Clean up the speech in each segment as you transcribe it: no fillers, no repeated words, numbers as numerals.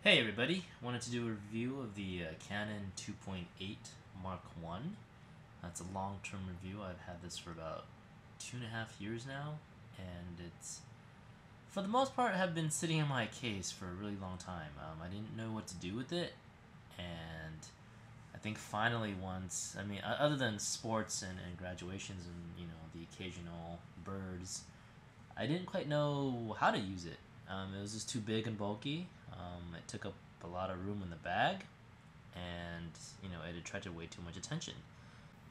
Hey everybody, wanted to do a review of the Canon 2.8 Mark 1. That's a long-term review. I've had this for about 2.5 years now, and it's, for the most part, have been sitting in my case for a really long time. I didn't know what to do with it, and I think finally once, other than sports and graduations and, the occasional birds, I didn't quite know how to use it. It was just too big and bulky. It took up a lot of room in the bag, and it attracted way too much attention.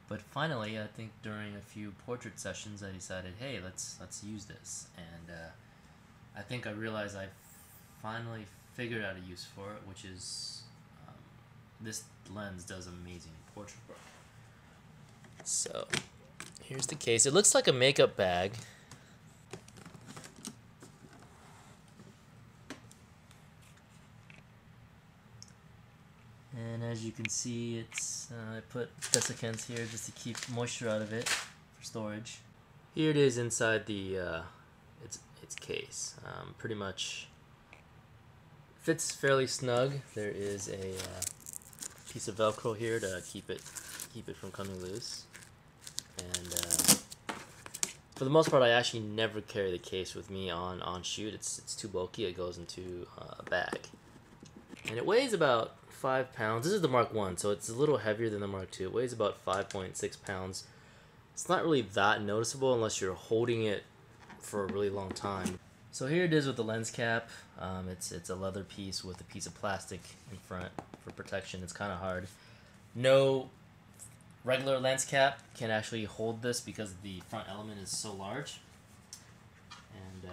But finally, I think during a few portrait sessions, I decided, hey, let's use this, and I think I realized I finally figured out a use for it, which is this lens does amazing portrait work. So here's the case. It looks like a makeup bag. And as you can see, it's I put desiccants here just to keep moisture out of it for storage. Here it is inside the its case. Pretty much fits fairly snug. There is a piece of Velcro here to keep it from coming loose. And for the most part, I actually never carry the case with me on shoot. It's too bulky. It goes into a bag, and it weighs about 5 pounds. This is the Mark 1, so it's a little heavier than the Mark 2. It weighs about 5.6 pounds. It's not really that noticeable unless you're holding it for a really long time. So here it is with the lens cap. It's a leather piece with a piece of plastic in front for protection. It's kind of hard. No regular lens cap can actually hold this because the front element is so large. And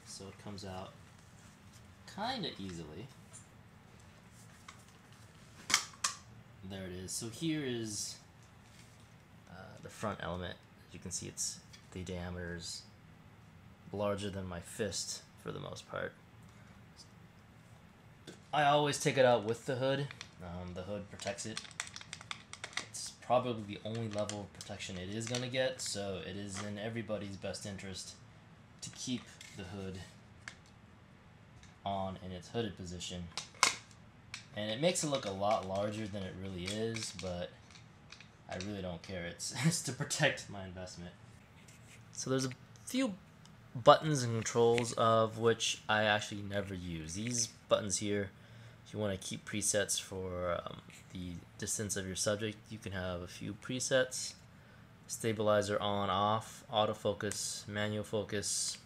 so it comes out kind of easily. There it is. So here is the front element. As you can see, the diameter's larger than my fist for the most part. I always take it out with the hood. The hood protects it. It's probably the only level of protection it is going to get, so it is in everybody's best interest to keep the hood on in its hooded position. And it makes it look a lot larger than it really is, but I really don't care. It's to protect my investment. So there's a few buttons and controls of which I actually never use. These buttons here, if you want to keep presets for the distance of your subject, you can have a few presets. Stabilizer on, off, autofocus, manual focus,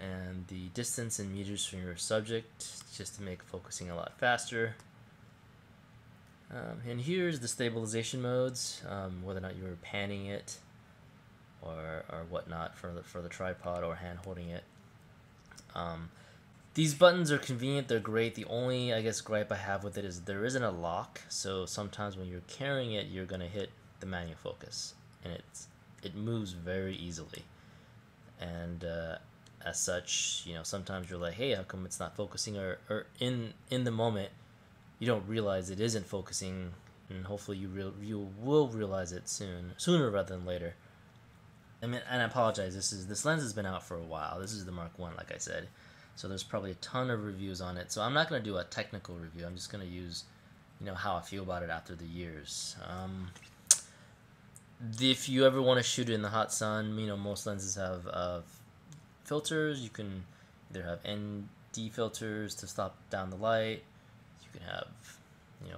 and the distance in meters from your subject, just to make focusing a lot faster. And here's the stabilization modes, whether or not you're panning it or whatnot for the tripod or hand holding it. These buttons are convenient, they're great. The only, I guess, gripe I have with it is there isn't a lock, so sometimes when you're carrying it, you're going to hit the manual focus, and it moves very easily. And as such, sometimes you're like, hey, how come it's not focusing? Or in the moment, you don't realize it isn't focusing, and hopefully you will realize it sooner rather than later. And I apologize. This lens has been out for a while. This is the Mark 1, like I said, so there's probably a ton of reviews on it. So I'm not going to do a technical review. I'm just going to use, how I feel about it after the years. If you ever want to shoot it in the hot sun, most lenses have filters. You can either have ND filters to stop down the light. You can have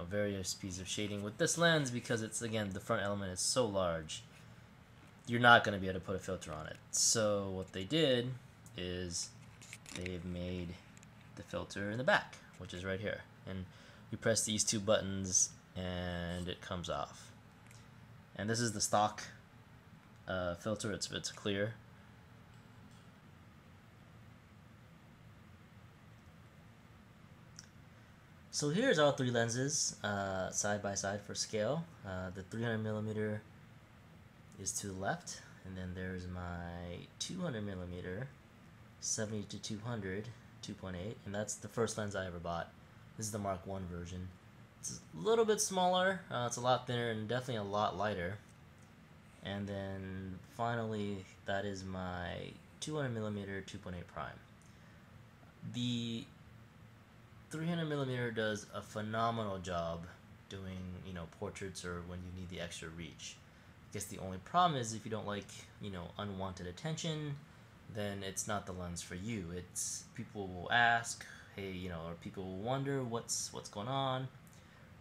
various pieces of shading. With this lens, because it's, again, the front element is so large, you're not going to be able to put a filter on it. So what they did is they've made the filter in the back, which is right here, and you press these two buttons and it comes off. And this is the stock filter. It's clear. So here's all three lenses side by side for scale. The 300mm is to the left, and then there's my 200mm 70 to 200 2.8, and that's the first lens I ever bought. This is the Mark 1 version. It's a little bit smaller, it's a lot thinner, and definitely a lot lighter. And then finally, that is my 200mm 2.8 prime. The 300mm does a phenomenal job doing, portraits or when you need the extra reach. I guess the only problem is if you don't like, unwanted attention, then it's not the lens for you. It's people will ask, hey, or people will wonder what's going on,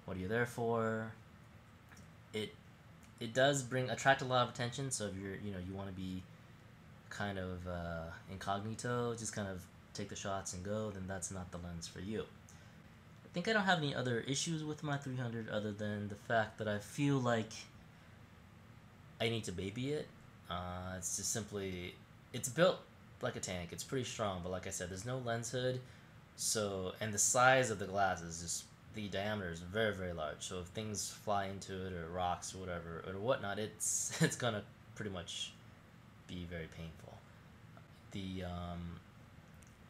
what are you there for. It does attract a lot of attention. So if you're, you want to be kind of incognito, just kind of take the shots and go, then that's not the lens for you. I think I don't have any other issues with my 300 other than the fact that I feel like I need to baby it. It's just simply, it's built like a tank. It's pretty strong, but like I said, there's no lens hood. So, and the size of the glass is just, the diameter is very, very large. So if things fly into it or rocks or whatever or whatnot, it's gonna pretty much be very painful. The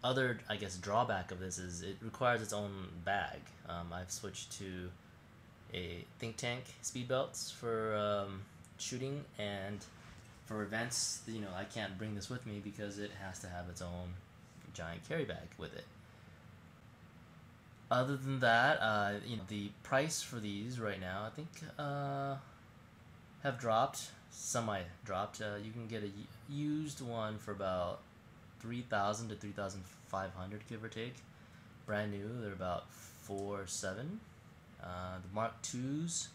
other, I guess, drawback of this is it requires its own bag. I've switched to a think tank speed belts for shooting, and for events, I can't bring this with me because it has to have its own giant carry bag with it. Other than that, the price for these right now, I think, have dropped. Semi-dropped. You can get a used one for about 3,000 to 3,500, give or take. Brand new, they're about 4.7. The Mark 2s,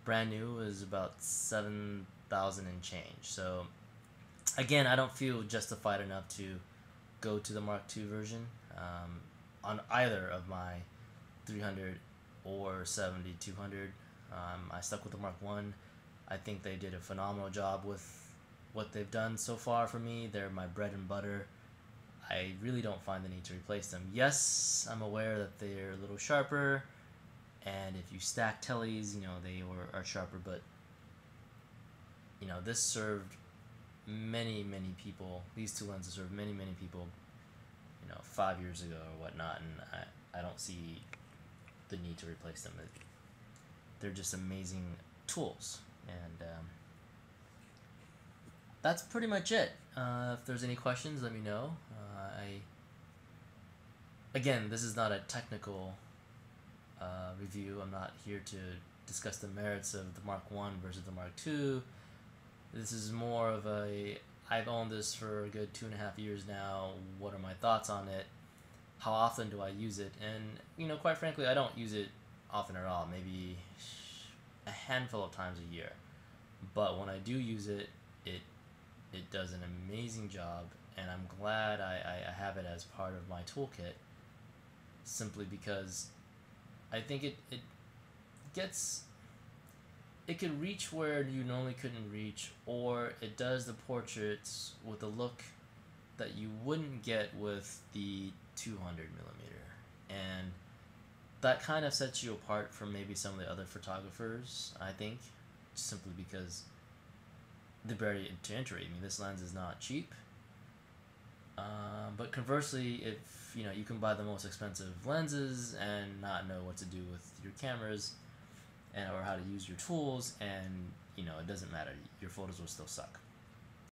brand new, is about 7,000 and change. So, again, I don't feel justified enough to go to the Mark II version on either of my 300 or 70-200. I stuck with the Mark 1. I think they did a phenomenal job with what they've done so far for me. They're my bread and butter. I really don't find the need to replace them. Yes, I'm aware that they're a little sharper, and if you stack tellies, they are sharper, but this served many, many people. These two lenses served many, many people 5 years ago or whatnot, and I don't see the need to replace them. They're just amazing tools, and that's pretty much it. If there's any questions, let me know. Again, this is not a technical review. I'm not here to discuss the merits of the Mark 1 versus the Mark 2. This is more of I've owned this for a good 2.5 years now. What are my thoughts on it? How often do I use it? And, quite frankly, I don't use it often at all. Maybe a handful of times a year. But when I do use it, it does an amazing job, and I'm glad I have it as part of my toolkit, simply because I think it could reach where you normally couldn't reach, or it does the portraits with a look that you wouldn't get with the 200mm, and that kind of sets you apart from maybe some of the other photographers, I think, simply because the barrier to entry. I mean, this lens is not cheap, but conversely, if you can buy the most expensive lenses and not know what to do with your cameras or how to use your tools, and it doesn't matter, your photos will still suck.